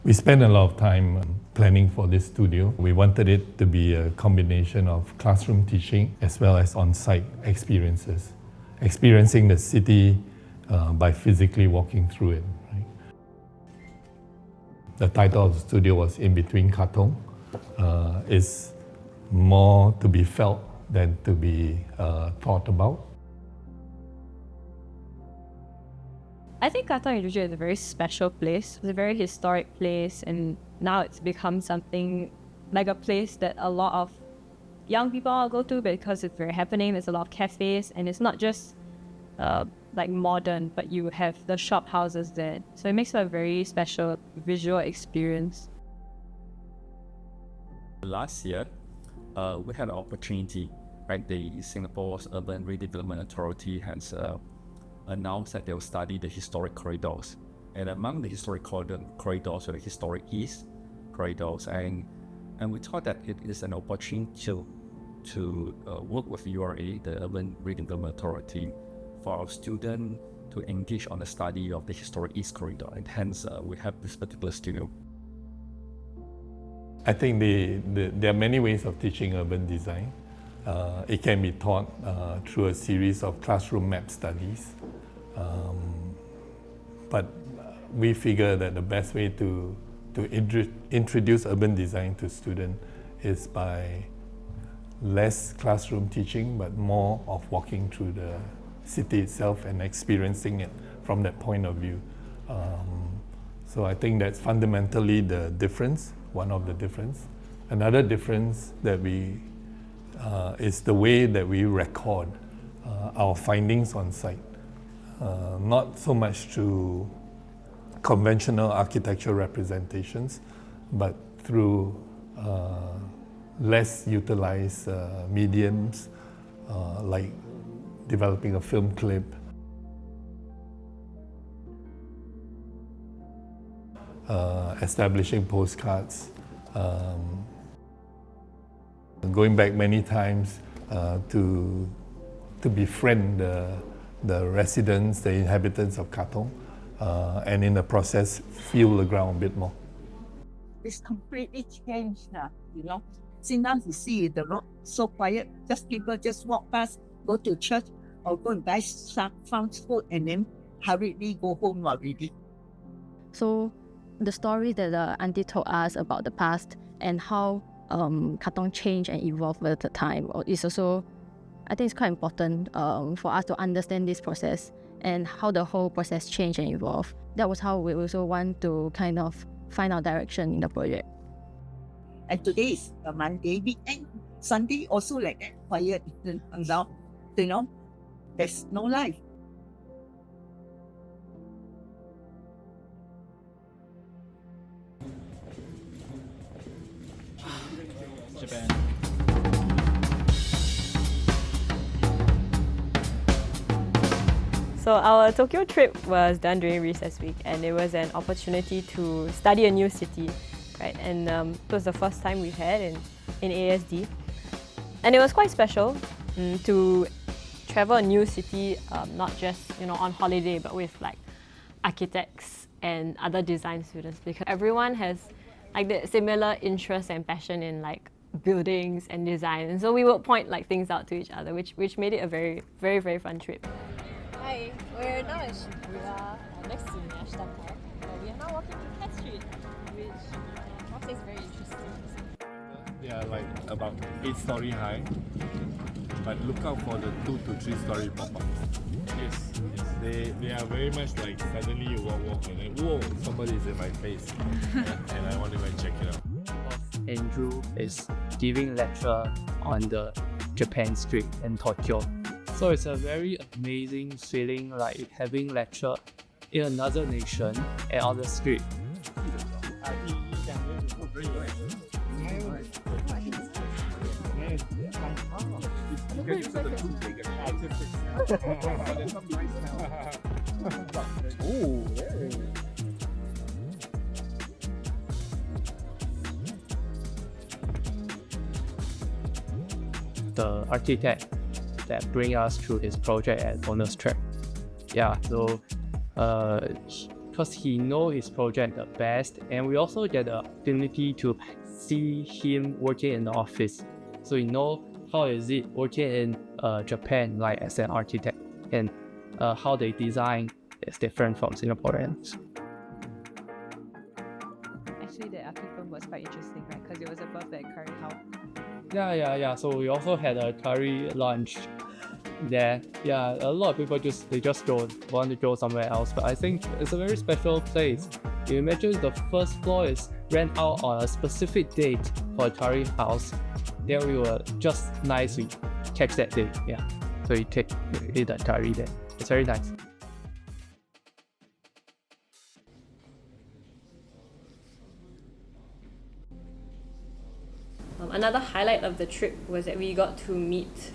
We spent a lot of time planning for this studio. We wanted it to be a combination of classroom teaching as well as on-site experiences, experiencing the city by physically walking through it. Right? The title of the studio was In Between Katong. Is more to be felt than to be thought about. I think Katong Indonesia is a very special place. It's a very historic place, and now it's become something like a place that a lot of young people all go to because it's very happening. There's a lot of cafes, and it's not just like modern, but you have the shop houses there. So it makes it a very special visual experience. Last year, we had an opportunity, right? The Singapore's Urban Redevelopment Authority has announced that they will study the historic corridors. And among the historic corridors are the historic East corridors. And we thought that it is an opportunity to work with URA, the Urban Redevelopment Authority, for our students to engage on the study of the historic East corridor. And hence, we have this particular studio. I think there are many ways of teaching urban design. It can be taught through a series of classroom map studies. But we figure that the best way to introduce urban design to students is by less classroom teaching, but more of walking through the city itself and experiencing it from that point of view. So I think that's fundamentally the difference, one of the difference. Another difference that is the way that we record our findings on site. Not so much through conventional architectural representations, but through less utilized mediums like developing a film clip, establishing postcards, going back many times to befriend the residents, the inhabitants of Katong, and in the process, feel the ground a bit more. It's completely changed now, you know. Sometimes you see the road so quiet, just people just walk past, go to church, or go and buy some fast food, and then hurriedly go home already. So the story that the auntie told us about the past and how Katong changed and evolved with the time is also, I think it's quite important for us to understand this process and how the whole process changed and evolved. That was how we also want to kind of find our direction in the project. And today is a Monday weekend, Sunday also like that, quiet, now, you know, there's no life. Japan. So our Tokyo trip was done during recess week, and it was an opportunity to study a new city, right? And it was the first time we had in ASD, and it was quite special to travel a new city, not just on holiday, but with like architects and other design students, because everyone has like the similar interest and passion in like buildings and design, and so we would point like things out to each other, which made it a very, very, very fun trip. Hi, we're now in Shibuya, next to National Park. We are now walking to Cat Street, which I would say is very interesting. They are like about 8-story high, but look out for the 2 to 3-story pop-ups. Yes, they are very much like suddenly you walk and then whoa, somebody is in my face, and I want to go and check it out. Andrew is giving lecture on the Japan Street in Tokyo. So it's a very amazing feeling, like having lecture in another nation and on the street. The architect that bring us through his project at bonus track. Yeah, so because he know his project the best, and we also get the opportunity to see him working in the office. So we know how is it working in Japan, like as an architect, and how they design is different from Singaporeans. Actually, the Aki film was quite interesting, right? Because it was above the curry house. Yeah. So we also had a curry lunch there. Yeah, a lot of people just want to go somewhere else, but I think it's a very special place. You imagine the first floor is rent out on a specific date for a curry house. Then we will just nicely catch that day. Yeah, so we eat that curry there. It's very nice. Another highlight of the trip was that we got to meet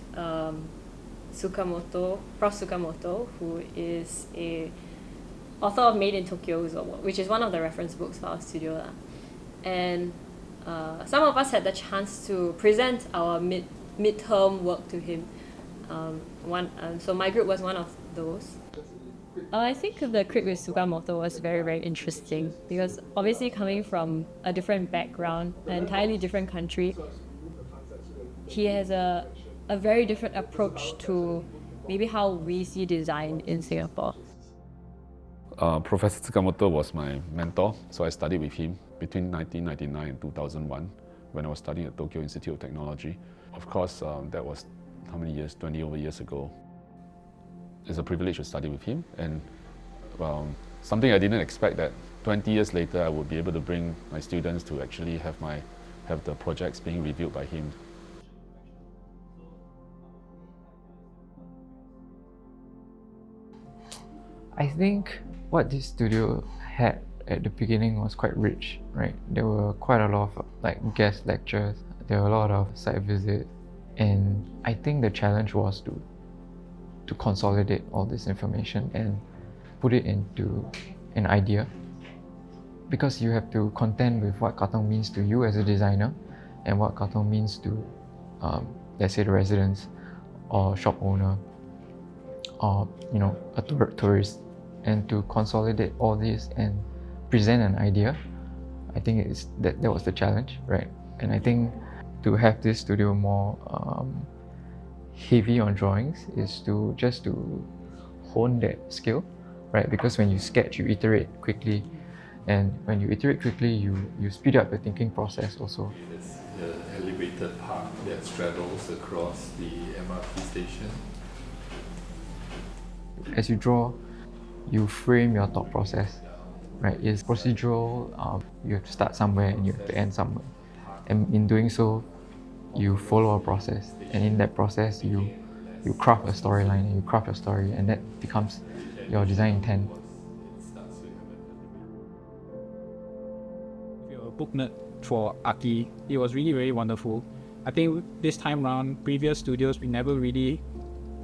Sukamoto, Prof. Sukamoto, who is a author of Made in Tokyo, which is one of the reference books for our studio. And some of us had the chance to present our midterm work to him. So my group was one of those. I think the trip with Sukamoto was very, very interesting because obviously coming from a different background, an entirely different country, he has a very different approach to maybe how we see design in Singapore. Professor Tsukamoto was my mentor, so I studied with him between 1999 and 2001 when I was studying at Tokyo Institute of Technology. Of course, that was how many years? 20 over years ago. It's a privilege to study with him, and something I didn't expect that 20 years later I would be able to bring my students to actually have the projects being reviewed by him. I think what this studio had at the beginning was quite rich, right? There were quite a lot of guest lectures, there were a lot of site visits, and I think the challenge was to consolidate all this information and put it into an idea, because you have to contend with what Katong means to you as a designer and what Katong means to let's say the residents or shop owner or a tourist, and to consolidate all this and present an idea. I think that was the challenge, right? And I think to have this studio more heavy on drawings is to hone that skill, right? Because when you sketch, you iterate quickly, and when you iterate quickly, you speed up the thinking process also. It's the elevated park that straddles across the MRT station. As you draw, you frame your thought process, right? It's procedural. You have to start somewhere and you have to end somewhere, and in doing so, you follow a process, and in that process you craft a storyline and you craft your story, and that becomes your design intent. If you're a book nerd for Aki, it was really very wonderful. I think this time around, previous studios, we never really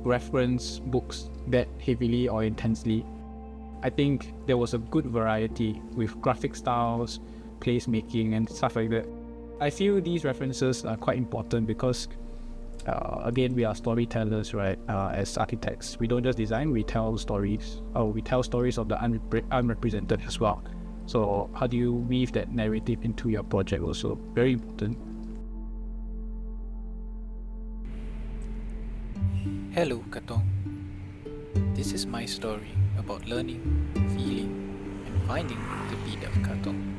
reference books that heavily or intensely. I think there was a good variety with graphic styles, placemaking and stuff like that. I feel these references are quite important because again, we are storytellers, right? As architects, we don't just design, we tell stories. We tell stories of the unrepresented as well. So how do you weave that narrative into your project also? Very important. Hello, Katong. This is my story about learning, feeling, and finding the beat of Katong.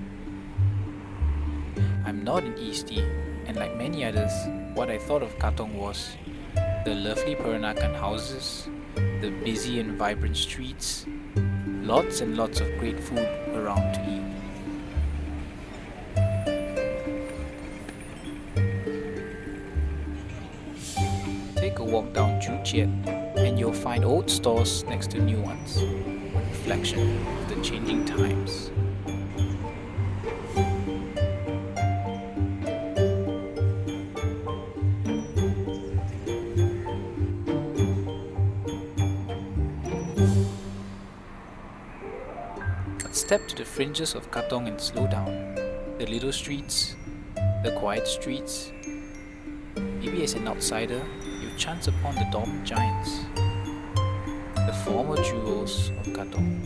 I'm not an Eastie, and like many others, what I thought of Katong was the lovely Peranakan houses, the busy and vibrant streets, lots and lots of great food around to eat. Take a walk down Joo Chiat and you'll find old stores next to new ones, a reflection of the changing times. Step to the fringes of Katong and slow down. The little streets, the quiet streets. Maybe as an outsider, you chance upon the dormant giants, the former jewels of Katong.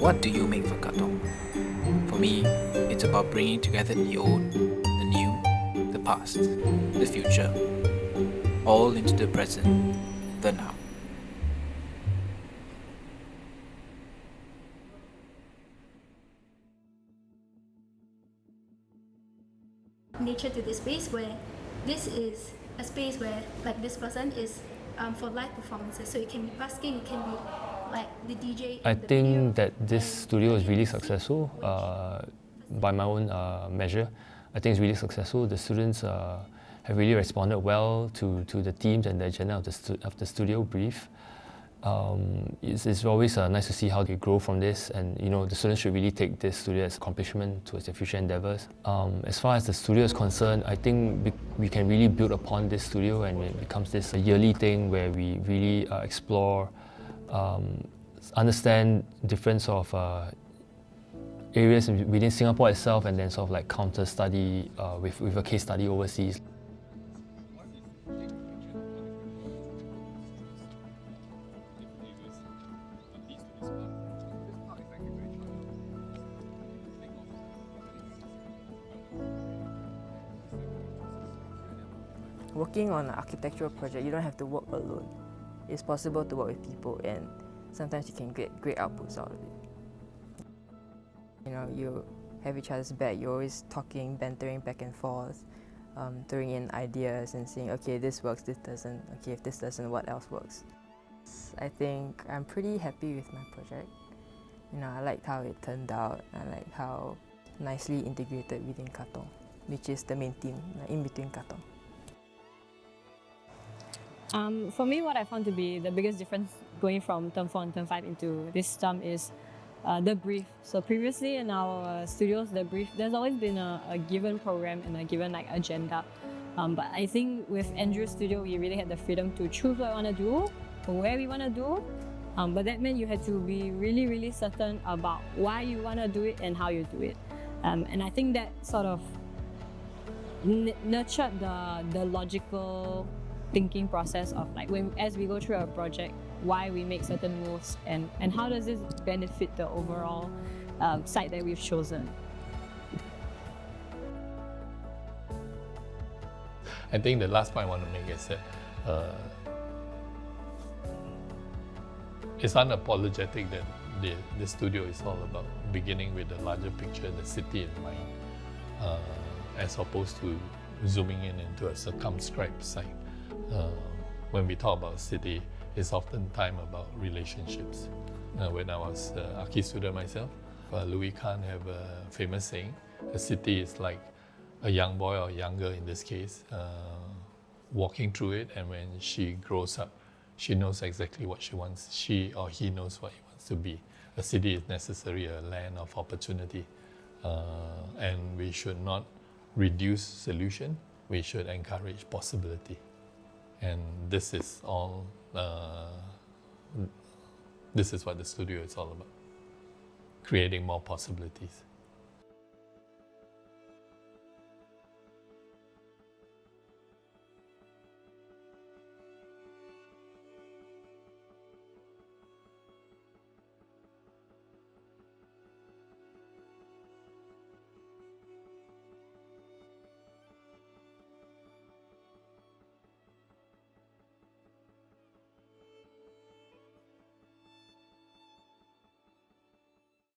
What do you make for Katong? For me, it's about bringing together the old, the new, the past, the future, all into the present, the now. Nature to this space where this is a space where like this person is for live performances, so it can be busking, it can be like the DJ. I think that this studio is really successful. By my own measure, I think it's really successful. The students have really responded well to the themes and the agenda of the studio brief. It's always nice to see how they grow from this, and the students should really take this studio as an accomplishment towards their future endeavours. As far as the studio is concerned, I think we can really build upon this studio, and it becomes this yearly thing where we really explore, understand difference of areas within Singapore itself, and then sort of like counter study with a case study overseas. Working on an architectural project, you don't have to work alone. It's possible to work with people, and sometimes you can get great outputs out of it. You have each other's back, you're always talking, bantering back and forth, throwing in ideas and saying, okay, this works, this doesn't, okay, if this doesn't, what else works? I think I'm pretty happy with my project. I liked how it turned out, I liked how nicely integrated within Katong, which is the main team, in between Katong. For me, what I found to be the biggest difference going from term 4 and term 5 into this term is the brief. So previously in our studios, the brief, there's always been a given program and a given agenda. But I think with Andrew's studio, we really had the freedom to choose what we want to do, where we want to do. But that meant you had to be really, really certain about why you want to do it and how you do it. And I think that sort of nurtured the logical thinking process of as we go through a project, why we make certain moves and how does this benefit the overall site that we've chosen. I think the last point I want to make is that it's unapologetic that the studio is all about beginning with the larger picture, the city in mind, as opposed to zooming in into a circumscribed site. When we talk about city, it's often time about relationships. When I was an Archi student myself, Louis Kahn have a famous saying, a city is like a young boy or younger in this case, walking through it, and when she grows up, she knows exactly what she wants. She or he knows what he wants to be. A city is necessarily a land of opportunity, and we should not reduce solution, we should encourage possibility. And this is all, this is what the studio is all about, creating more possibilities.